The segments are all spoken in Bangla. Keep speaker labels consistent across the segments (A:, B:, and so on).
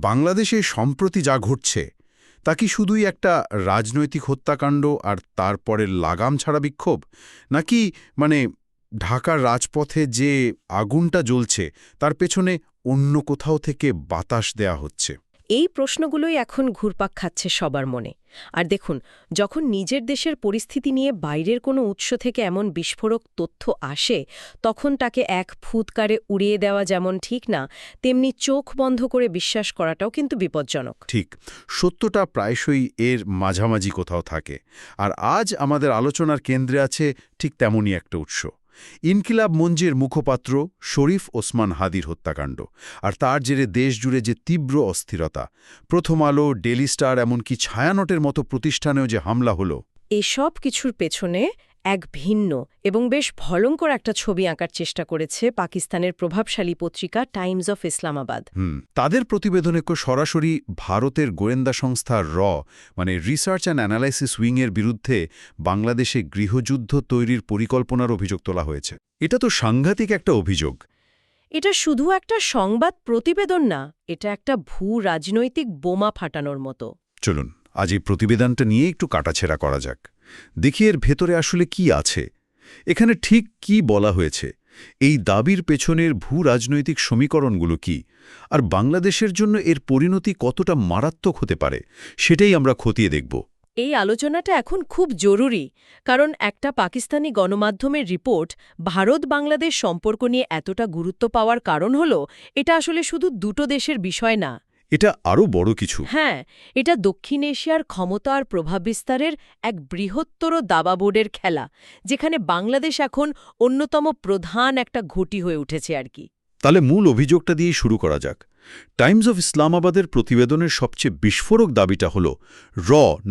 A: বাংলাদেশে সম্প্রতি যা ঘটছে তা কি শুধুই একটা রাজনৈতিক হত্যাকাণ্ড আর তারপরের লাগাম ছাড়া বিক্ষোভ, নাকি মানে ঢাকার রাজপথে যে আগুনটা জ্বলছে তার পেছনে অন্য কোথাও থেকে বাতাস দেয়া হচ্ছে?
B: এই প্রশ্নগুলোই এখন ঘুরপাক খাচ্ছে সবার মনে। আর দেখুন, যখন নিজের দেশের পরিস্থিতি নিয়ে বাইরের কোনো উৎস থেকে এমন বিস্ফোরক তথ্য আসে, তখন তাকে এক ফুৎকারে উড়িয়ে দেওয়া যেমন ঠিক না, তেমনি চোখ বন্ধ করে বিশ্বাস করাটাও কিন্তু বিপজ্জনক।
A: ঠিক, সত্যটা প্রায়শই এর মাঝামাঝি কোথাও থাকে। আর আজ আমাদের আলোচনার কেন্দ্রে আছে ঠিক তেমনই একটা উৎস, ইনকিলাব মঞ্চের মুখপাত্র শরীফ ওসমান হাদির হত্যাকাণ্ড আর তার জেরে দেশজুড়ে যে তীব্র অস্থিরতা। প্রথম আলো, ডেলি স্টার, এমনকি ছায়ানটের মতো প্রতিষ্ঠানেও যে হামলা হলো।
B: এসব কিছুর পেছনে এক ভিন্ন এবং বেশ ভয়ঙ্কর একটা ছবি আঁকার চেষ্টা করেছে পাকিস্তানের প্রভাবশালী পত্রিকা টাইমস অফ ইসলামাবাদ।
A: তাদের প্রতিবেদনে সরাসরি ভারতের গোয়েন্দা সংস্থা মানে রিসার্চ অ্যান্ড অ্যানালাইসিস উইংয়ের বিরুদ্ধে বাংলাদেশে গৃহযুদ্ধ তৈরির পরিকল্পনার অভিযোগ তোলা হয়েছে। এটা তো সাংঘাতিক একটা অভিযোগ।
B: এটা শুধু একটা সংবাদ প্রতিবেদন না, এটা একটা রাজনৈতিক বোমা ফাটানোর মতো।
A: চলুন আজ এই প্রতিবেদনটা নিয়ে একটু কাটাছেড়া করা যাক, দেখি এর ভেতরে আসলে কি আছে। এখানে ঠিক কি বলা হয়েছে, এই দাবির পেছনের রাজনৈতিক সমীকরণগুলো কি, আর বাংলাদেশের জন্য এর পরিণতি কতটা মারাত্মক হতে পারে সেটাই আমরা খতিয়ে দেখব।
B: এই আলোচনাটা এখন খুব জরুরি, কারণ একটা পাকিস্তানি গণমাধ্যমের রিপোর্ট ভারত-বাংলাদেশ সম্পর্ক নিয়ে এতটা গুরুত্ব পাওয়ার কারণ হল এটা আসলে শুধু দুটো দেশের বিষয় না।
A: এটা আরও বড় কিছু।
B: হ্যাঁ, এটা দক্ষিণ এশিয়ার ক্ষমতা আর প্রভাব বিস্তারের এক বৃহত্তর দাবাবোর্ডের খেলা, যেখানে বাংলাদেশ এখন অন্যতম প্রধান একটা ঘটি হয়ে উঠেছে আর কি।
A: তাহলে মূল অভিযোগটা দিয়েই শুরু করা যাক। টাইমস অফ ইসলামাবাদের প্রতিবেদনের সবচেয়ে বিস্ফোরক দাবিটা হল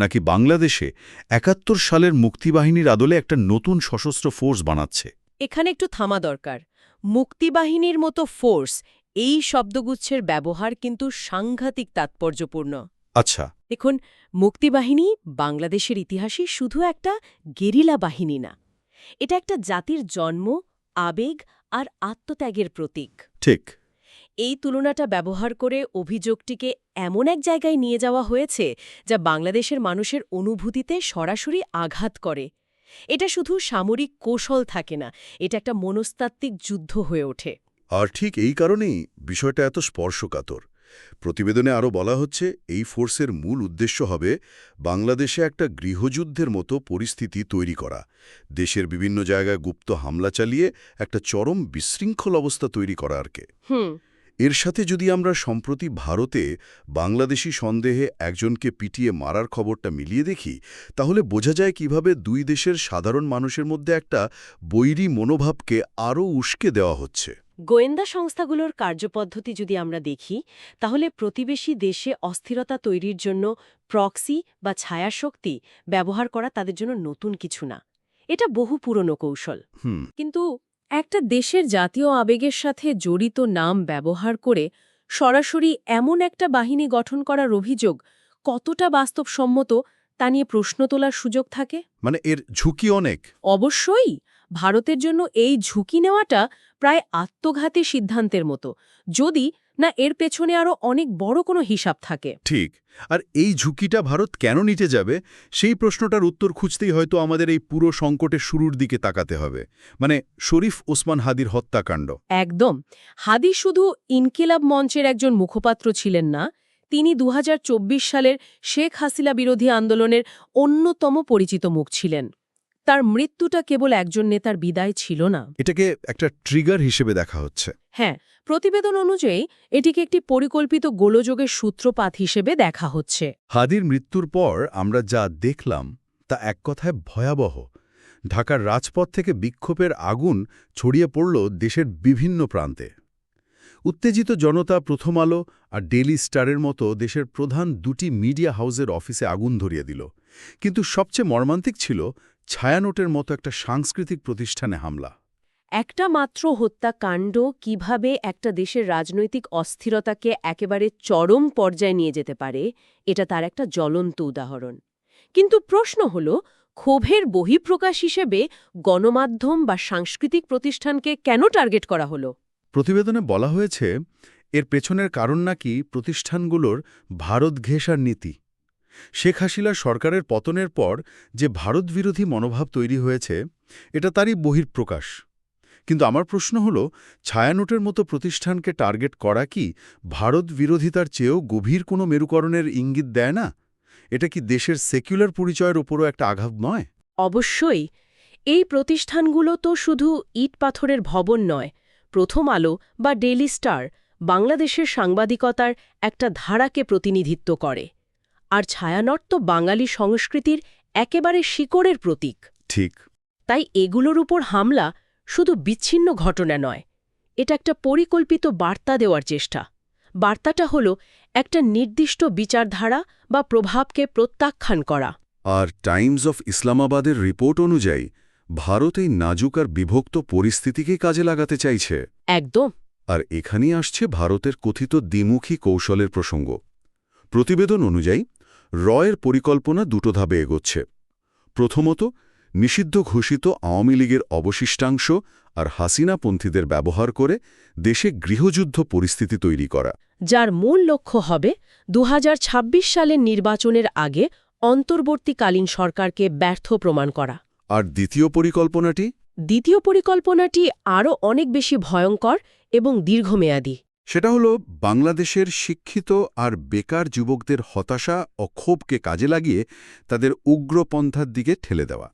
A: নাকি বাংলাদেশে ৭১ সালের মুক্তিবাহিনীর আদলে একটা নতুন সশস্ত্র ফোর্স বানাচ্ছে।
B: এখানে একটু থামা দরকার। মুক্তিবাহিনীর মতো ফোর্স, এই শব্দগুচ্ছের ব্যবহার কিন্তু সাংঘাতিক তাৎপর্যপূর্ণ।
A: আচ্ছা,
B: দেখুন, মুক্তিবাহিনী বাংলাদেশের ইতিহাসে শুধু একটা গেরিলা বাহিনী না, এটা একটা জাতির জন্ম, আবেগ আর আত্মত্যাগের প্রতীক।
A: ঠিক।
B: এই তুলনাটা ব্যবহার করে অভিযোগটিকে এমন এক জায়গায় নিয়ে যাওয়া হয়েছে যা বাংলাদেশের মানুষের অনুভূতিতে সরাসরি আঘাত করে। এটা শুধু সামরিক কৌশল থাকে না, এটা একটা মনস্তাত্ত্বিক যুদ্ধ হয়ে ওঠে।
C: আর ঠিক এই কারণেই বিষয়টা এত স্পর্শকাতর। প্রতিবেদনে আরও বলা হচ্ছে, এই ফোর্সের মূল উদ্দেশ্য হবে বাংলাদেশে একটা গৃহযুদ্ধের মতো পরিস্থিতি তৈরি করা, দেশের বিভিন্ন জায়গায় গুপ্ত হামলা চালিয়ে একটা চরম বিশৃঙ্খল অবস্থা তৈরি করা আর কে। এর সাথে যদি আমরা সম্প্রতি ভারতে বাংলাদেশি সন্দেহে একজনকে পিটিয়ে মারার খবরটা মিলিয়ে দেখি, তাহলে বোঝা যায় কিভাবে দুই দেশের সাধারণ মানুষের মধ্যে একটা বৈরী মনোভাবকে আরও উস্কে দেওয়া হচ্ছে।
B: গোয়েন্দা সংস্থাগুলোর কার্যপদ্ধতি যদি আমরা দেখি, তাহলে প্রতিবেশী দেশে অস্থিরতা তৈরির জন্য প্রক্সি বা ছায়াশক্তি ব্যবহার করা তাদের জন্য নতুন কিছু না, এটা বহু পুরনো কৌশল। কিন্তু একটা দেশের জাতীয় আবেগের সাথে জড়িত নাম ব্যবহার করে সরাসরি এমন একটা বাহিনী গঠন করার অভিযোগ কতটা বাস্তবসম্মত তা নিয়ে প্রশ্ন তোলার সুযোগ থাকে।
A: মানে এর ঝুঁকি অনেক।
B: অবশ্যই, ভারতের জন্য এই ঝুঁকি নেওয়াটা প্রায় আত্মঘাতী সিদ্ধান্তের মতো, যদি না এর পেছনে আরও অনেক বড় কোনো হিসাব থাকে।
A: ঠিক। আর এই ঝুঁকিটা ভারত কেন নিতে যাবে, সেই প্রশ্নটার উত্তর খুঁজতেই হয়তো আমাদের এই পুরো সংকটের শুরুর দিকে তাকাতে হবে, মানে শরীফ ওসমান হাদির হত্যাকাণ্ড।
B: একদম। হাদি শুধু ইনকিলাব মঞ্চের একজন মুখপাত্র ছিলেন না, তিনি ২০২৪ সালের শেখ হাসিনা বিরোধী আন্দোলনের অন্যতম পরিচিত মুখ ছিলেন। তার মৃত্যুটা কেবল একজন নেতার বিদায় ছিল না,
A: এটাকে একটা ট্রিগার হিসেবে দেখা হচ্ছে।
B: হ্যাঁ, প্রতিবেদন অনুযায়ী এটিকে একটি পরিকল্পিত গোলযোগের সূত্রপাত হিসেবে দেখা হচ্ছে।
A: হাদির মৃত্যুর পর আমরা যা দেখলাম তা এক কথায় ভয়াবহ। ঢাকার রাজপথ থেকে বিক্ষোভের আগুন ছড়িয়ে পড়ল দেশের বিভিন্ন প্রান্তে। উত্তেজিত জনতা প্রথম আলো আর ডেলি স্টারের মতো দেশের প্রধান দুটি মিডিয়া হাউসের অফিসে আগুন ধরিয়ে দিল। কিন্তু সবচেয়ে মর্মান্তিক ছিল ছায়ানটের মতো একটা সাংস্কৃতিক প্রতিষ্ঠানে হামলা।
B: একটা মাত্র হত্যাকাণ্ড কিভাবে একটা দেশের রাজনৈতিক অস্থিরতাকে একেবারে চরম পর্যায়ে নিয়ে যেতে পারে, এটা তার একটা জ্বলন্ত উদাহরণ। কিন্তু প্রশ্ন হল, ক্ষোভের বহিঃপ্রকাশ হিসেবে গণমাধ্যম বা সাংস্কৃতিক প্রতিষ্ঠানকে কেন টার্গেট করা হলো?
A: প্রতিবেদনে বলা হয়েছে, এর পেছনের কারণ নাকি প্রতিষ্ঠানগুলোর ভারত ঘেঁষার নীতি। শেখ হাসিনার সরকারের পতনের পর যে ভারতবিরোধী মনোভাব তৈরি হয়েছে, এটা তারই বহিঃপ্রকাশ। কিন্তু আমার প্রশ্ন হল, ছায়ানোটের মতো প্রতিষ্ঠানকে টার্গেট করা কি ভারত বিরোধিতার চেয়েও গভীর কোনো মেরুকরণের ইঙ্গিত দেয় না? এটা কি দেশের সেকুলার পরিচয়ের ওপরও একটা আঘাত নয়?
B: অবশ্যই। এই প্রতিষ্ঠানগুলো তো শুধু ইট পাথরের ভবন নয়, প্রথম আলো বা ডেইলি স্টার বাংলাদেশের সাংবাদিকতার একটা ধারাকে প্রতিনিধিত্ব করে। আর ছায়ানট তো বাঙালি সংস্কৃতির একেবারে শিকড়ের প্রতীক।
A: ঠিক।
B: তাই এগুলোর উপর হামলা শুধু বিচ্ছিন্ন ঘটনা নয়, এটা একটা পরিকল্পিত বার্তা দেওয়ার চেষ্টা। বার্তাটা হলো একটা নির্দিষ্ট বিচারধারা বা প্রভাবকে প্রত্যাখ্যান করা।
C: আর টাইমস অফ ইসলামাবাদের রিপোর্ট অনুযায়ী ভারত এই নাজুক আর বিভক্ত পরিস্থিতিকেই কাজে লাগাতে চাইছে।
B: একদম।
C: আর এখানেই আসছে ভারতের কথিত দ্বিমুখী কৌশলের প্রসঙ্গ। প্রতিবেদন অনুযায়ী রয়ের পরিকল্পনা দুটো ধাপে এগোচ্ছে। প্রথমত, নিষিদ্ধ ঘোষিত আওয়ামী লীগের অবশিষ্টাংশ আর হাসিনাপন্থীদের ব্যবহার করে দেশে গৃহযুদ্ধ পরিস্থিতি তৈরি করা,
B: যার মূল লক্ষ্য হবে 2026 সালের নির্বাচনের আগে অন্তর্বর্তীকালীন সরকারকে ব্যর্থ প্রমাণ করা।
C: আর দ্বিতীয় পরিকল্পনাটি?
B: দ্বিতীয় পরিকল্পনাটি আরও অনেক বেশি ভয়ঙ্কর এবং দীর্ঘমেয়াদী।
C: সেটা হলো বাংলাদেশের শিক্ষিত আর বেকার যুবকদের হতাশা ও ক্ষোভকে কাজে লাগিয়ে তাদের উগ্রপন্থার দিকে ঠেলে দেওয়া।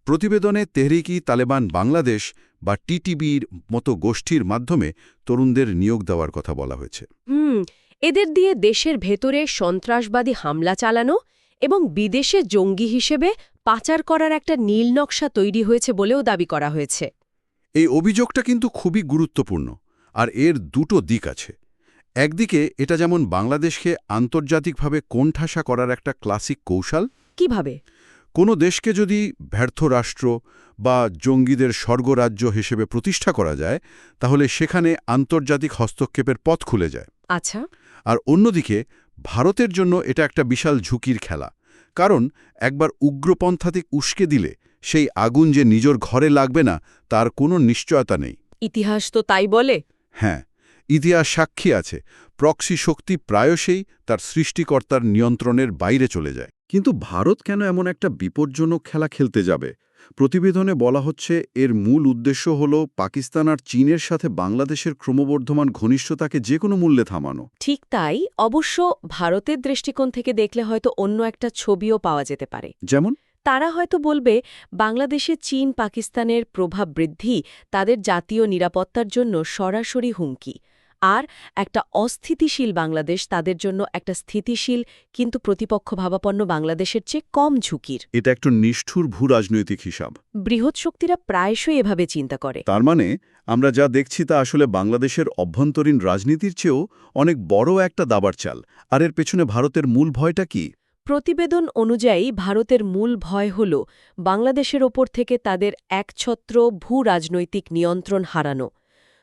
C: প্রতিবেদনে তেহরিকি তালেবান বাংলাদেশ বা টিটিবির মতো গোষ্ঠীর মাধ্যমে তরুণদের নিয়োগ দেওয়ার কথা বলা হয়েছে।
B: এদের দিয়ে দেশের ভেতরে সন্ত্রাসবাদী হামলা চালানো এবং বিদেশে জঙ্গি হিসেবে পাচার করার একটা নীলনকশা তৈরি হয়েছে বলেও দাবি করা হয়েছে।
C: এই অভিযোগটা কিন্তু খুবই গুরুত্বপূর্ণ, আর এর দুটো দিক আছে। একদিকে এটা যেমন বাংলাদেশকে আন্তর্জাতিকভাবে কোণঠাসা করার একটা ক্লাসিক কৌশল।
B: কিভাবে?
C: কোনো দেশকে যদি ব্যর্থ রাষ্ট্র বা জঙ্গিদের স্বর্গরাজ্য হিসেবে প্রতিষ্ঠা করা যায়, তাহলে সেখানে আন্তর্জাতিক হস্তক্ষেপের পথ খুলে যায়।
B: আচ্ছা।
C: আর অন্যদিকে ভারতের জন্য এটা একটা বিশাল ঝুঁকির খেলা, কারণ একবার উগ্রপন্থাতে উস্কে দিলে সেই আগুন যে নিজের ঘরে লাগবে না তার কোনো নিশ্চয়তা নেই।
B: ইতিহাস তো তাই বলে।
C: হ্যাঁ, ইতিহাস সাক্ষী আছে। প্রক্সি শক্তি প্রায়শই তার সৃষ্টিকর্তার নিয়ন্ত্রণের বাইরে চলে যায়। কিন্তু ভারত কেন এমন একটা বিপজ্জনক খেলা খেলতে যাবে? প্রতিবেদনে বলা হচ্ছে এর মূল উদ্দেশ্য হল পাকিস্তান আর চীনের সাথে বাংলাদেশের ক্রমবর্ধমান ঘনিষ্ঠতাকে যে কোনো মূল্যে থামানো।
B: ঠিক তাই। অবশ্য ভারতের দৃষ্টিকোণ থেকে দেখলে হয়তো অন্য একটা ছবিও পাওয়া যেতে পারে।
C: যেমন?
B: তারা হয়তো বলবে, বাংলাদেশে চীন পাকিস্তানের প্রভাব বৃদ্ধি তাদের জাতীয় নিরাপত্তার জন্য সরাসরি হুমকি, আর একটা অস্থিতিশীল বাংলাদেশ তাদের জন্য একটা স্থিতিশীল কিন্তু প্রতিপক্ষভাবাপন্ন বাংলাদেশের চেয়ে কম ঝুঁকির।
C: এটা একটা নিষ্ঠুর ভূরাজনৈতিক হিসাব।
B: বৃহৎ শক্তিরা প্রায়শই এভাবে চিন্তা করে।
C: তার মানে আমরা যা দেখছি তা আসলে বাংলাদেশের অভ্যন্তরীণ রাজনীতির চেয়েও অনেক বড় একটা দাবার চাল। আর এর পেছনে ভারতের মূল ভয়টা কি?
B: প্রতিবেদন অনুযায়ী ভারতের মূল ভয় হল বাংলাদেশের ওপর থেকে তাদের একছত্র ভূ-রাজনৈতিক নিয়ন্ত্রণ হারানো।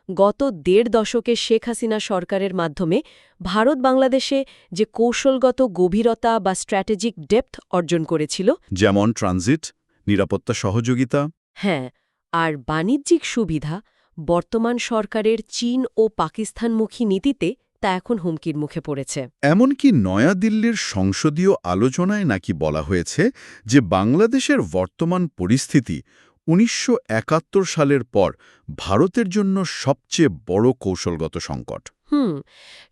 B: গত ১.৫ দশকে শেখ হাসিনা সরকারের মাধ্যমে ভারত বাংলাদেশে যে কৌশলগত গভীরতা বা স্ট্র্যাটেজিক ডেপথ অর্জন করেছিল,
C: যেমন ট্রানজিট, নিরাপত্তা সহযোগিতা,
B: হ্যাঁ, আর বাণিজ্যিক সুবিধা, বর্তমান সরকারের চীন ও পাকিস্তানমুখী নীতিতে তা এখন হুমকির মুখে পড়েছে।
C: এমনকি নয়াদিল্লির সংসদীয় আলোচনায় নাকি বলা হয়েছে যে বাংলাদেশের বর্তমান পরিস্থিতি ১৯৭১ সালের পর ভারতের জন্য সবচেয়ে বড় কৌশলগত সংকট।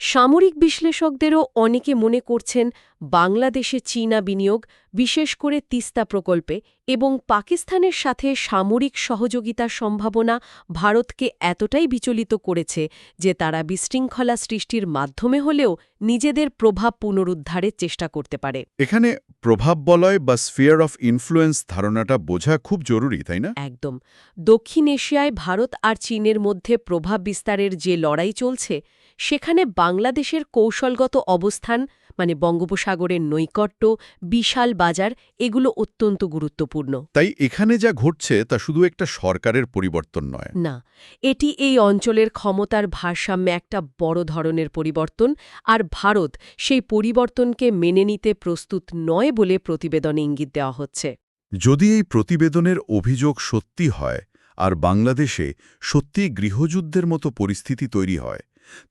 B: সামরিক বিশ্লেষকদেরও অনেকে মনে করছেন বাংলাদেশে চীনা বিনিয়োগ, বিশেষ করে তিস্তা প্রকল্পে, এবং পাকিস্তানের সাথে সামরিক সহযোগিতার সম্ভাবনা ভারতকে এতটাই বিচলিত করেছে যে তারা বিশৃঙ্খলা সৃষ্টির মাধ্যমে হলেও নিজেদের প্রভাব পুনরুদ্ধারের চেষ্টা করতে পারে।
C: এখানে প্রভাব বলয় বা স্ফিয়ার অফ ইনফ্লুয়েন্স ধারণাটা বোঝা খুব জরুরি, তাই না?
B: একদম। দক্ষিণ এশিয়ায় ভারত আর চীনের মধ্যে প্রভাব বিস্তারের যে লড়াই চলছে, সেখানে বাংলাদেশের কৌশলগত অবস্থান, মানে বঙ্গোপসাগরের নৈকট্য, বিশাল বাজার, এগুলো অত্যন্ত গুরুত্বপূর্ণ।
C: তাই এখানে যা ঘটছে তা শুধু একটা সরকারের পরিবর্তন নয়।
B: না, এটি এই অঞ্চলের ক্ষমতার ভারসাম্যে একটা বড় ধরনের পরিবর্তন, আর ভারত সেই পরিবর্তনকে মেনে নিতে প্রস্তুত নয় বলে প্রতিবেদনে ইঙ্গিত দেওয়া হচ্ছে।
C: যদি এই প্রতিবেদনের অভিযোগ সত্যি হয় আর বাংলাদেশে সত্যি গৃহযুদ্ধের মতো পরিস্থিতি তৈরি হয়,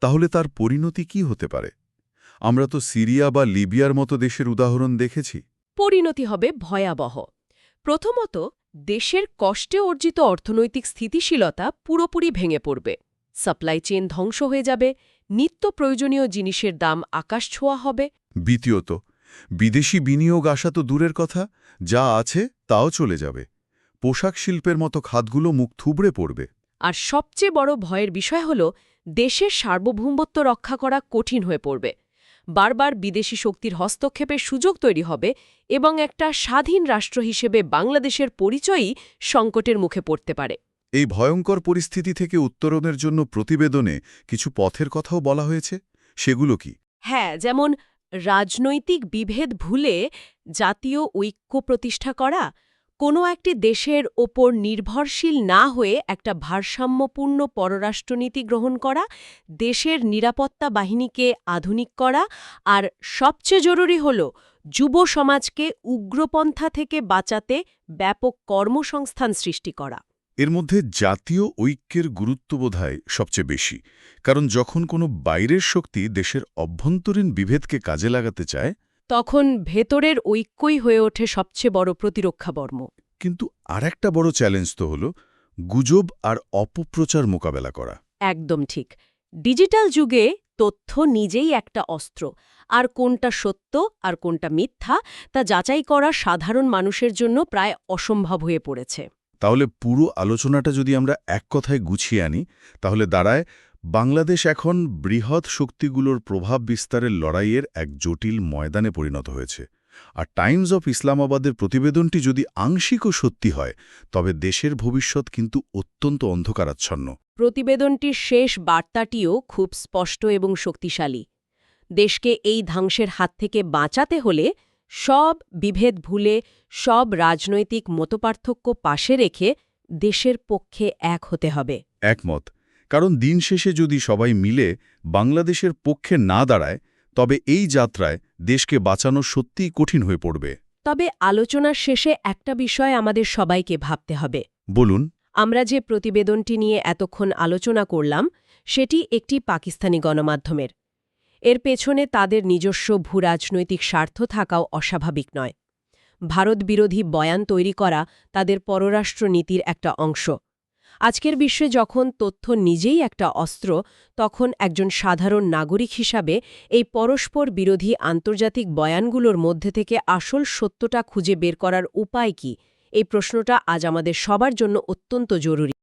A: তাহলে তার পরিণতি কি হতে পারে? আমরা তো সিরিয়া বা লিবিয়ার মতো দেশের উদাহরণ দেখেছি।
B: পরিণতি হবে ভয়াবহ। প্রথমত, দেশের কষ্টে অর্জিত অর্থনৈতিক স্থিতিশীলতা পুরোপুরি ভেঙে পড়বে। সাপ্লাই চেইন ধ্বংস হয়ে যাবে, নিত্য প্রয়োজনীয় জিনিসের দাম আকাশ ছোঁয়া হবে।
A: দ্বিতীয়ত, বিদেশি বিনিয়োগ আসা তো দূরের কথা, যা আছে তাও চলে যাবে। পোশাক শিল্পের মতো খাতগুলো মুখ থুবড়ে পড়বে।
B: আর সবচেয়ে বড় ভয়ের বিষয় হল দেশের সার্বভৌমত্ব রক্ষা করা কঠিন হয়ে পড়বে। বারবার বিদেশি শক্তির হস্তক্ষেপের সুযোগ তৈরি হবে এবং একটা স্বাধীন রাষ্ট্র হিসেবে বাংলাদেশের পরিচয়ই সংকটের মুখে পড়তে পারে।
A: এই ভয়ঙ্কর পরিস্থিতি থেকে উত্তরণের জন্য প্রতিবেদনে কিছু পথের কথাও বলা হয়েছে। সেগুলো কি?
B: হ্যাঁ, যেমন রাজনৈতিক বিভেদ ভুলে জাতীয় ঐক্য প্রতিষ্ঠা করা, কোনো একটি দেশের ওপর নির্ভরশীল না হয়ে একটা ভারসাম্যপূর্ণ পররাষ্ট্রনীতি গ্রহণ করা, দেশের নিরাপত্তা বাহিনীকে আধুনিক করা, আর সবচেয়ে জরুরি হল যুব সমাজকে উগ্রপন্থা থেকে বাঁচাতে ব্যাপক কর্মসংস্থান সৃষ্টি করা।
A: এর মধ্যে জাতীয় ঐক্যের গুরুত্ব বোধহয় সবচেয়ে বেশি, কারণ যখন কোনো বাইরের শক্তি দেশের অভ্যন্তরীণ বিভেদকে কাজে লাগাতে চায়,
B: তখন ভেতরের ঐক্যই হয়ে ওঠে সবচেয়ে বড় প্রতিরক্ষাবর্ম।
A: কিন্তু আরেকটা বড় চ্যালেঞ্জ তো হল গুজব আর অপপ্রচার মোকাবেলা করা।
B: একদম ঠিক। ডিজিটাল যুগে তথ্য নিজেই একটা অস্ত্র, আর কোনটা সত্য আর কোনটা মিথ্যা তা যাচাই করা সাধারণ মানুষের জন্য প্রায় অসম্ভব হয়ে পড়েছে।
A: তাহলে পুরো আলোচনাটা যদি আমরা এক কথায় গুছিয়ে আনি, তাহলে দাঁড়ায় বাংলাদেশ এখন বৃহৎ শক্তিগুলোর প্রভাব বিস্তারের লড়াইয়ের এক জটিল ময়দানে পরিণত হয়েছে। আর টাইমস অফ ইসলামাবাদের প্রতিবেদনটি যদি আংশিকও সত্যি হয়, তবে দেশের ভবিষ্যৎ কিন্তু অত্যন্ত অন্ধকারাচ্ছন্ন।
B: প্রতিবেদনটির শেষ বার্তাটিও খুব স্পষ্ট এবং শক্তিশালী। দেশকে এই ধ্বংসের হাত থেকে বাঁচাতে হলে সব বিভেদ ভুলে, সব রাজনৈতিক মতপার্থক্য পাশে রেখে দেশের পক্ষে এক হতে হবে।
A: একমত। কারণ দিন শেষে যদি সবাই মিলে বাংলাদেশের পক্ষে না দাঁড়ায়, তবে এই যাত্রায় দেশকে বাঁচানো সত্যিই কঠিন হয়ে পড়বে।
B: তবে আলোচনার শেষে একটা বিষয় আমাদের সবাইকে ভাবতে হবে।
A: বলুন।
B: আমরা যে প্রতিবেদনটি নিয়ে এতক্ষণ আলোচনা করলাম, সেটি একটি পাকিস্তানি গণমাধ্যমের। এর পেছনে তাদের নিজস্ব ভূরাজনৈতিক স্বার্থ থাকাও অস্বাভাবিক নয়। ভারত বিরোধী বয়ান তৈরি করা তাদের পররাষ্ট্র নীতির একটা অংশ। আজকের বিশ্বে যখন তথ্য নিজেই একটা অস্ত্র, তখন একজন সাধারণ নাগরিক হিসাবে এই পরস্পর বিরোধী আন্তর্জাতিক বয়ানগুলোর মধ্যে থেকে আসল সত্যটা খুঁজে বের করার উপায় কি? এই প্রশ্নটা আজ আমাদের সবার জন্য অত্যন্ত জরুরি।